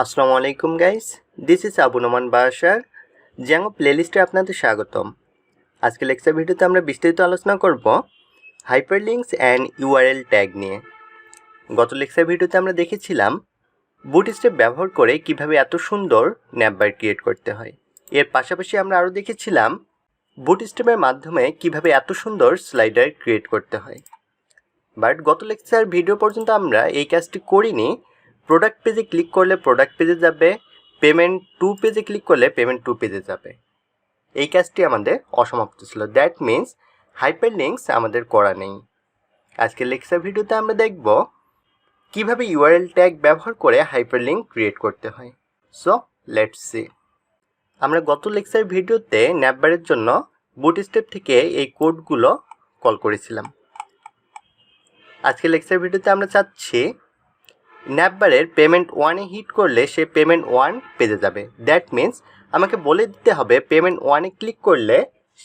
আসসালামু আলাইকুম guys, this is Abu Noman বাসার জ্যাঙ্গো প্লেলিস্টে আপনাদের স্বাগতম। আজকে লেকচার ভিডিওতে আমরা বিস্তারিত আলোচনা করব হাইপারলিঙ্কস অ্যান্ড ইউআরএল ট্যাগ নিয়ে। গত লেকচার ভিডিওতে আমরা দেখেছিলাম বুটস্ট্র্যাপ ব্যবহার করে কিভাবে এত সুন্দর ন্যাভবার ক্রিয়েট করতে হয়। এর পাশাপাশি আমরা আরও দেখেছিলাম বুটস্ট্র্যাপের মাধ্যমে কিভাবে এত সুন্দর স্লাইডার ক্রিয়েট করতে হয়। বাট গত লেকচার ভিডিও পর্যন্ত আমরা এই কাজটি করিনি। প্রোডাক্ট পেজে ক্লিক করলে প্রোডাক্ট পেজে যাবে, পেমেন্ট টু পেজে ক্লিক করলে পেমেন্ট টু পেজে যাবে। এই কাজটি আমাদের অসমাপ্ত ছিল। দ্যাট মিন্স হাইপারলিঙ্কস আমাদের করা নেই। আজকের লেকচার ভিডিওতে আমরা দেখব কিভাবে ইউআরএল ট্যাগ ব্যবহার করে হাইপারলিঙ্ক ক্রিয়েট করতে হয়। So let's see. আমরা গত লেকচার ভিডিওতে ন্যাভবারের জন্য বুটস্ট্র্যাপ থেকে এই কোডগুলো কল করেছিলাম। আজকের লেকচার ভিডিওতে আমরা চাচ্ছি ন্যাভবারের পেমেন্ট ওয়ানে হিট করলে সে পেমেন্ট ওয়ান পেজে যাবে। দ্যাট মিন্স আমাকে বলে দিতে হবে পেমেন্ট ওয়ানে ক্লিক করলে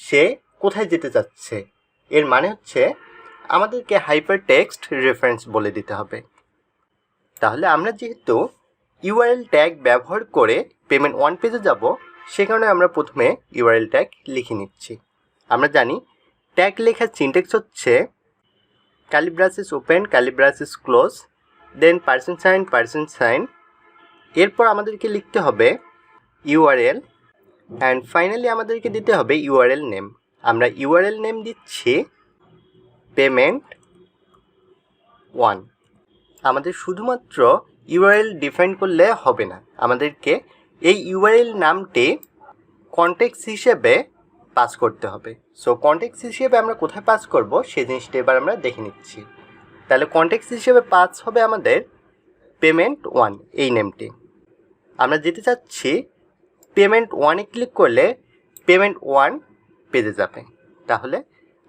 সে কোথায় যেতে চাচ্ছে। এর মানে হচ্ছে আমাদেরকে হাইপার টেক্সট রেফারেন্স বলে দিতে হবে। তাহলে আমরা যেহেতু ইউআরএল ট্যাগ ব্যবহার করে পেমেন্ট ওয়ান পেজে যাব, সে কারণে আমরা প্রথমে ইউআরএল ট্যাগ লিখে নিচ্ছি। আমরা জানি ট্যাগ লেখার সিনট্যাক্স হচ্ছে কার্লি ব্রাসেস ওপেন, কার্লি ব্রাসেস ক্লোজ, দেন %, এরপর আমাদেরকে লিখতে হবে ইউআরএল অ্যান্ড ফাইনালি আমাদেরকে দিতে হবে ইউআরএল নেম। আমরা ইউআরএল নেম দিচ্ছি পেমেন্ট ওয়ান। আমাদের শুধুমাত্র ইউআরএল ডিফাইন করলে হবে না, আমাদেরকে এই ইউআরএল নামটি কনটেক্সট হিসেবে পাস করতে হবে। সো কনটেক্সট হিসেবে আমরা কোথায় পাস করব সেই জিনিসটা এবার আমরা দেখে নিচ্ছি। তাহলে কনটেক্সট হিসেবে পাস হবে আমাদের পেমেন্ট ওয়ান এই নেমটি। আমরা যেতে চাচ্ছি পেমেন্ট ওয়ানে ক্লিক করলে পেমেন্ট ওয়ান পেজে যাবে। তাহলে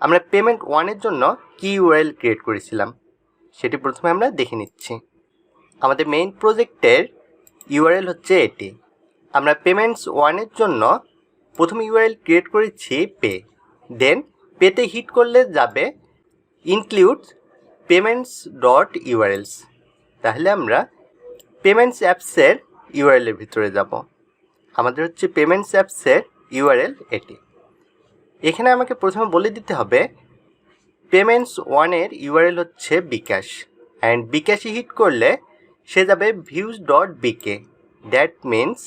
আমরা পেমেন্ট ওয়ানের জন্য কি ইউআরএল ক্রিয়েট করেছিলাম সেটি প্রথমে আমরা দেখে নিচ্ছি। আমাদের মেইন প্রজেক্টের ইউআরএল হচ্ছে এটি। আমরা পেমেন্টস ওয়ানের জন্য প্রথম ইউআরএল ক্রিয়েট করেছি পে, দেন পেতে হিট করলে যাবে ইনক্লুড payments.urls। তাহলে আমরা পেমেন্টস অ্যাপসের ইউআরএলের ভিতরে যাব। আমাদের হচ্ছে পেমেন্টস অ্যাপসের ইউআরএল এটি। এখানে আমাকে প্রথমে বলে দিতে হবে পেমেন্টস ওয়ানের ইউআরএল হচ্ছে বিকাশ, অ্যান্ড বিকাশে হিট করলে সে যাবে views.bk। দ্যাট মিন্স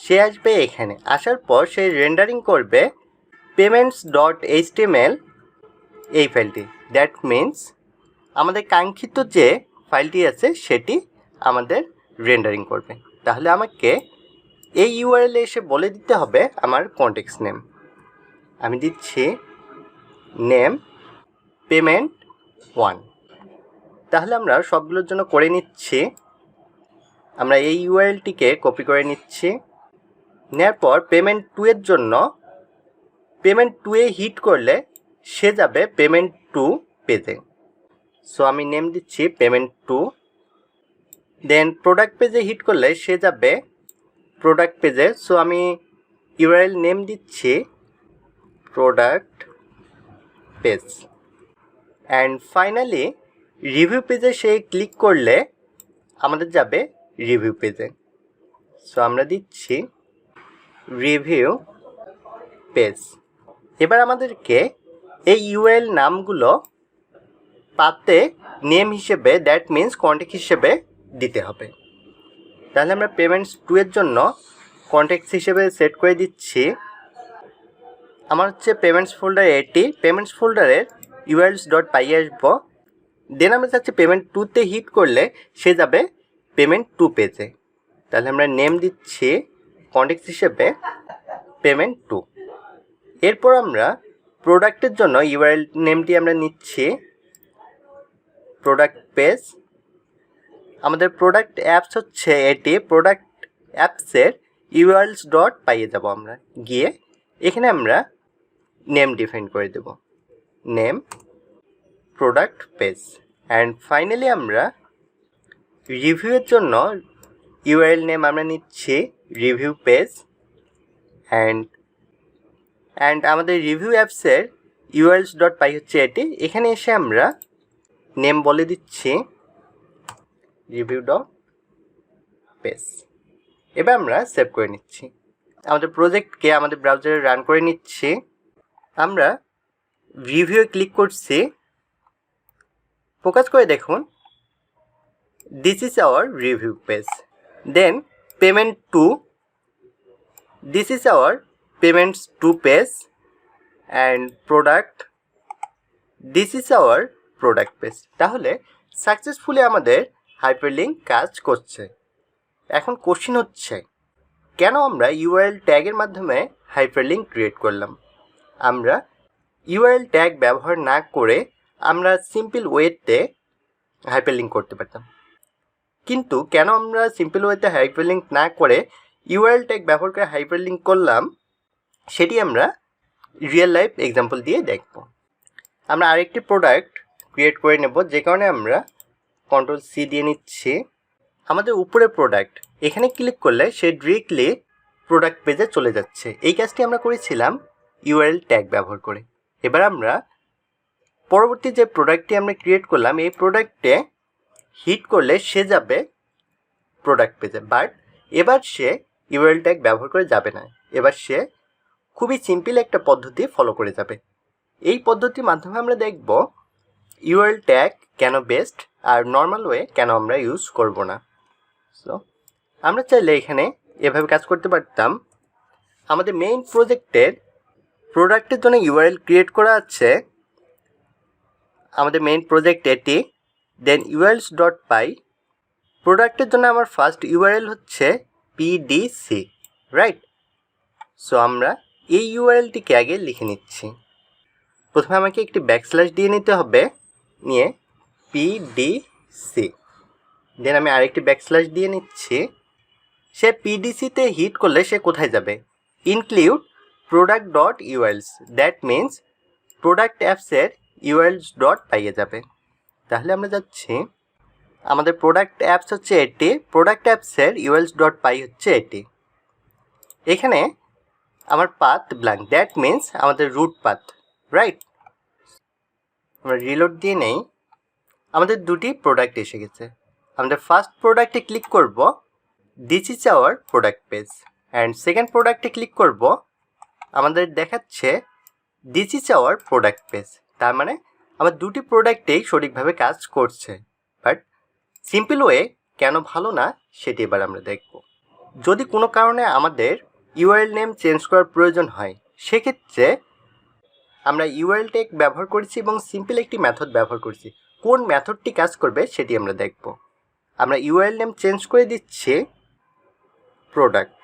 সে আসবে এখানে, আসার পর সে রেন্ডারিং করবে payments.html এই ফাইলটি। দ্যাট মিন্স আমাদের কাঙ্ক্ষিত যে ফাইলটি আছে সেটি আমাদের রেন্ডারিং করবে। তাহলে আমাকে এই ইউআরএলে এসে বলে দিতে হবে আমার কনটেক্সট নেম। আমি দিচ্ছি নেম পেমেন্ট ওয়ান। তাহলে আমরা সবগুলোর জন্য করে নিচ্ছি। আমরা এই ইউআরএলটিকে কপি করে নিচ্ছি। নেওয়ার পর পেমেন্ট টু এর জন্য পেমেন্ট টু এ হিট করলে সে যাবে পেমেন্ট টু পেজে। সো আমি নেম দিচ্ছি পেমেন্ট টু। দেন প্রোডাক্ট পেজে হিট করলে সে যাবে প্রোডাক্ট পেজে। সো আমি ইউআরএল নেম দিচ্ছি product page. And finally review পেজে সে ক্লিক করলে আমাদের যাবে রিভিউ পেজে। সো আমরা দিচ্ছি রিভিউ পেজ। এবার আমাদেরকে এই ইউআরএল নামগুলো পাতে নেম হিসেবে, দ্যাট মিন্স কন্টেক্ট হিসেবে দিতে হবে। তাহলে আমরা পেমেন্টস টু এর জন্য কন্টেক্ট হিসেবে সেট করে দিচ্ছি। আমার হচ্ছে পেমেন্টস ফোল্ডার এটি। পেমেন্টস ফোল্ডারের urls.py আসবো। দেন আমরা চাচ্ছি পেমেন্ট টুতে হিট করলে সে যাবে পেমেন্ট টু পেজে। তাহলে আমরা নেম দিচ্ছি কন্টেক্ট হিসেবে পেমেন্ট টু। এরপর আমরা প্রোডাক্টের জন্য ইউআরএল নেমটি আমরা নিচ্ছি প্রোডাক্ট পেজ। আমাদের প্রোডাক্ট অ্যাপস হচ্ছে এটি। প্রোডাক্ট অ্যাপসের urls.py যাব। আমরা গিয়ে এখানে আমরা নেম ডিফাইন করে দেব, name product page. And finally আমরা রিভিউয়ের জন্য ইউআরএল নেম আমরা নিচ্ছি রিভিউ পেজ। অ্যান্ড আমাদের রিভিউ অ্যাপসের urls.py হচ্ছে এটি। এখানে এসে আমরা নেম বলে দিচ্ছি রিভিউ পেজ। এবার আমরা সেভ করে নিচ্ছি। আমাদের প্রজেক্টকে আমাদের ব্রাউজারে রান করে নিচ্ছি। আমরা রিভিউয়ে ক্লিক করছি। ফোকাস করে দেখুন, this is our review page. Then payment two, this is our payments two page. And product, this is our product page. তাহলে সাকসেসফুলি আমাদের হাইপারলিঙ্ক কাজ করছে। এখন কোশ্চেন হচ্ছে, কেন আমরা ইউআরএল ট্যাগের মাধ্যমে হাইপারলিঙ্ক ক্রিয়েট করলাম? আমরা ইউআরএল ট্যাগ ব্যবহার না করে আমরা সিম্পল ওয়েতে হাইপারলিঙ্ক করতে পারতাম। কিন্তু কেন আমরা সিম্পল ওয়েতে হাইপারলিঙ্ক না করে ইউআরএল ট্যাগ ব্যবহার করে হাইপারলিঙ্ক করলাম, সেটি আমরা রিয়েল লাইফ এক্সাম্পল দিয়ে দেখব। আমরা আরেকটি প্রোডাক্ট ক্রিয়েট করে নেব, যে কারণে আমরা Ctrl+C দিয়ে নিচ্ছি। আমাদের উপরে প্রোডাক্ট, এখানে ক্লিক করলে সে ডিরেক্টলি প্রোডাক্ট পেজে চলে যাচ্ছে। এই কাজটি আমরা করেছিলাম ইউআরএল ট্যাগ ব্যবহার করে। এবার আমরা পরবর্তী যে প্রোডাক্টটি আমরা ক্রিয়েট করলাম, এই প্রোডাক্টে হিট করলে সে যাবে প্রোডাক্ট পেজে, বাট এবার সে ইউআরএল ট্যাগ ব্যবহার করে যাবে না। এবার সে খুবই সিম্পল একটা পদ্ধতি ফলো করে যাবে। এই পদ্ধতির মাধ্যমে আমরা দেখব ইউআরএল ট্যাগ কেন বেস্ট আর নর্মাল ওয়ে কেন আমরা ইউজ করব না। সো আমরা চাইলে এখানে এভাবে কাজ করতে পারতাম। আমাদের মেইন প্রোডাক্টের জন্য ইউআরএল ক্রিয়েট করা আছে, আমাদের মেইন প্রজেক্ট এটি। দেন urls.py, প্রোডাক্টের জন্য আমার ফার্স্ট ইউআরএল হচ্ছে pdc, রাইট? সো আমরা এই ইউআরএলটিকে আগে লিখে নিচ্ছি। প্রথমে আমাকে একটি ব্যাকস্ল্যাশ দিয়ে নিতে হবে, নিয়ে pdc, দেন আমি আরেকটি ব্যাকস্ল্যাশ দিয়ে নিচ্ছি। সে pdc-তে হিট করলে সে কোথায় যাবে? Include product.urls, that means product অ্যাপসের urls.py এ যাবে। তাহলে আমরা যাচ্ছি, আমাদের প্রোডাক্ট অ্যাপস হচ্ছে এটি, প্রোডাক্ট অ্যাপসের urls.py হচ্ছে এটি। এখানে আমার পাথ ব্ল্যাঙ্ক, দ্যাট মিন্স আমাদের রুট পাথ, রাইট? আমরা রিলোড দিয়ে নেই। আমাদের দুটি প্রোডাক্ট এসে গেছে। আমাদের ফার্স্ট প্রোডাক্টে ক্লিক করব, this is our product page. And second প্রোডাক্টে ক্লিক করব, আমাদের দেখাচ্ছে this is our product page. তার মানে আমার দুটি প্রোডাক্টেই সঠিকভাবে কাজ করছে। বাট সিম্পল ওয়ে কেন ভালো না, সেটি এবার আমরা দেখব। যদি কোনো কারণে আমাদের ইউআরএল নেম চেঞ্জ করার প্রয়োজন হয়, সেক্ষেত্রে আমরা ইউআরএল ট্যাগ ব্যবহার করেছি এবং সিম্পল একটি মেথড ব্যবহার করেছি। কোন মেথডটি কাজ করবে সেটি আমরা দেখব। আমরা ইউআরএল নেম চেঞ্জ করে দিচ্ছি প্রোডাক্ট,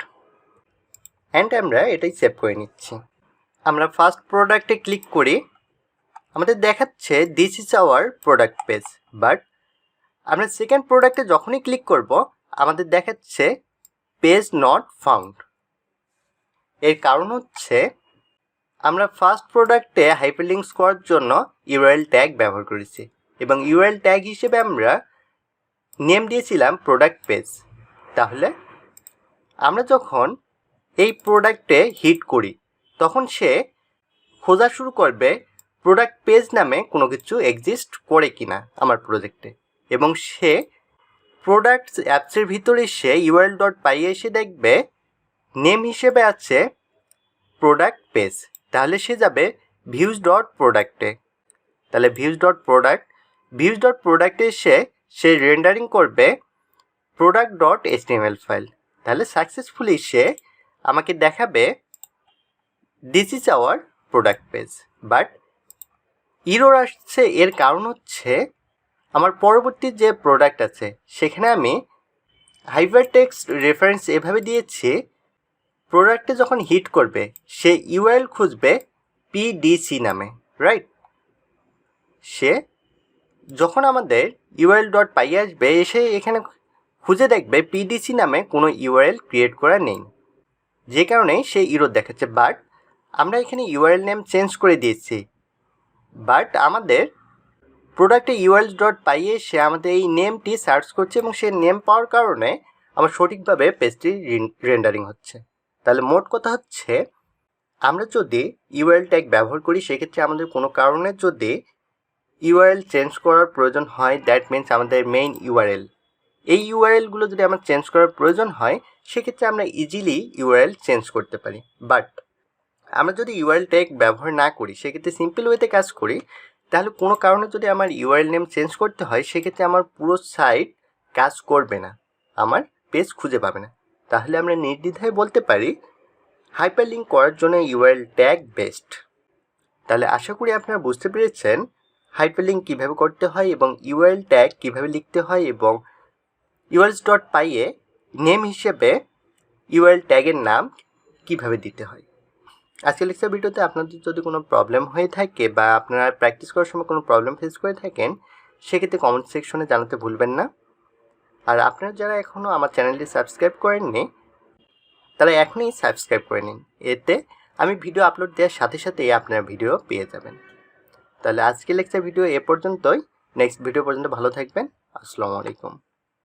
অ্যান্ড আমরা এটাই সেভ করে নিচ্ছি। আমরা ফার্স্ট প্রোডাক্টে ক্লিক করি, আমাদের দেখাচ্ছে this is our product page. But আমরা সেকেন্ড প্রোডাক্টে যখনই ক্লিক করব, আমাদের দেখাচ্ছে পেজ নট ফাউন্ড। এর কারণ হচ্ছে আমরা ফার্স্ট প্রোডাক্টে হাইপারলিঙ্কস করার জন্য ইউআরএল ট্যাগ ব্যবহার করেছি, এবং ইউআরএল ট্যাগ হিসেবে আমরা নেম দিয়েছিলাম প্রোডাক্ট পেজ। তাহলে আমরা যখন এই প্রোডাক্টে হিট করি, তখন সে খোঁজা শুরু করবে প্রোডাক্ট পেজ নামে কোনো কিছু এক্সিস্ট করে কিনা আমার প্রজেক্টে, এবং সে প্রোডাক্টস অ্যাপসের ভিতরে সে url.py এসে দেখবে নেম হিসেবে আছে প্রোডাক্ট পেজ। তাহলে সে যাবে views.product-এ। তাহলে views.product এসে সে রেন্ডারিং করবে product.html ফাইল। তাহলে সাকসেসফুলি সে আমাকে দেখাবে this is our product page. But error আসছে, এর কারণ হচ্ছে আমার পরবর্তী যে প্রোডাক্ট আছে সেখানে আমি হাইপারটেক্সট রেফারেন্স এভাবে দিয়েছি, প্রোডাক্টে যখন হিট করবে সে ইউআরএল খুঁজবে পিডিসি নামে, রাইট? সে যখন আমাদের url.py আসবে, এসে এখানে খুঁজে দেখবে পিডিসি নামে কোনো ইউআরএল ক্রিয়েট করা নেই, যে কারণে সে ইরর দেখাচ্ছে। বাট আমরা এখানে ইউআরএল নেম চেঞ্জ করে দিয়েছি, বাট আমাদের প্রোডাক্টে urls.py সে আমাদের এই নেমটি সার্চ করছে, এবং সে নেম পাওয়ার কারণে আমার সঠিকভাবে পেজটি রেন্ডারিং হচ্ছে। তাহলে মোট কথা হচ্ছে, আমরা যদি ইউআরএল ট্যাগ ব্যবহার করি, সেক্ষেত্রে আমাদের কোনো কারণে যদি ইউআরএল চেঞ্জ করার প্রয়োজন হয়, দ্যাট মিন্স আমাদের মেইন ইউআরএল এই ইউআরএলগুলো যদি আমার চেঞ্জ করার প্রয়োজন হয় সেক্ষেত্রে আমরা ইজিলি ইউআরএল চেঞ্জ করতে পারি। বাট আমরা যদি ইউআরএল ট্যাগ ব্যবহার না করি, সেক্ষেত্রে সিম্পল ওয়েতে কাজ করি, তাহলে কোনো কারণে যদি আমার ইউআরএল নেম চেঞ্জ করতে হয় সেক্ষেত্রে আমার পুরো সাইট কাজ করবে না, আমার পেজ খুঁজে পাবে না। তাহলে আমরা নির্দ্বিধায় বলতে পারি হাইপারলিঙ্ক করার জন্য ইউআরএল ট্যাগ বেস্ট। তাহলে আশা করি আপনারা বুঝতে পেরেছেন হাইপারলিঙ্ক কীভাবে করতে হয় এবং ইউআরএল ট্যাগ কীভাবে লিখতে হয় এবং urls.py এ নেম হিসেবে ইউআরএল ট্যাগের নাম কীভাবে দিতে হয়। আজকের লেকচার ভিডিওতে আপনাদের যদি কোনো প্রবলেম হয়ে থাকে বা আপনারা প্র্যাকটিস করার সময় কোনো প্রবলেম ফেস করে থাকেন সেক্ষেত্রে কমেন্ট সেকশনে জানাতে ভুলবেন না। আর আপনারা যারা এখনও আমার চ্যানেলটি সাবস্ক্রাইব করেননি তারা এখনই সাবস্ক্রাইব করে নিন, এতে আমি ভিডিও আপলোড দেওয়ার সাথে সাথেই আপনারা ভিডিও পেয়ে যাবেন। তাহলে আজকের লেকচার ভিডিও এ পর্যন্তই। নেক্সট ভিডিও পর্যন্ত ভালো থাকবেন। আসসালামু আলাইকুম।